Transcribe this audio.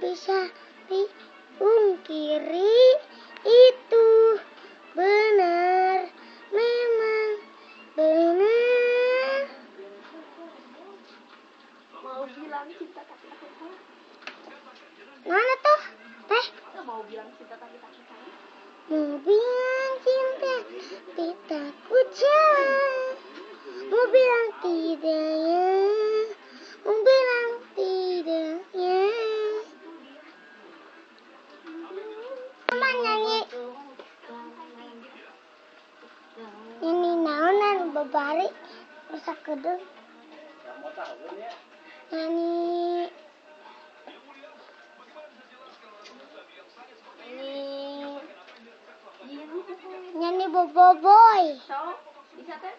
bisa diungkiri, itu benar, memang benar. Mau bilang cinta tapi takut salah. Mana tuh? Teh? Mau bilang cinta tapi takut salah. Mau bilang cinta tapi takut salah. Mau bilang tidak ya. Mau bilang tidak ya. Mama nyanyi. Nyanyi naonan babari bisa kedeng. Nyanyi. Nyanyi boboiboy. So, bisa teh?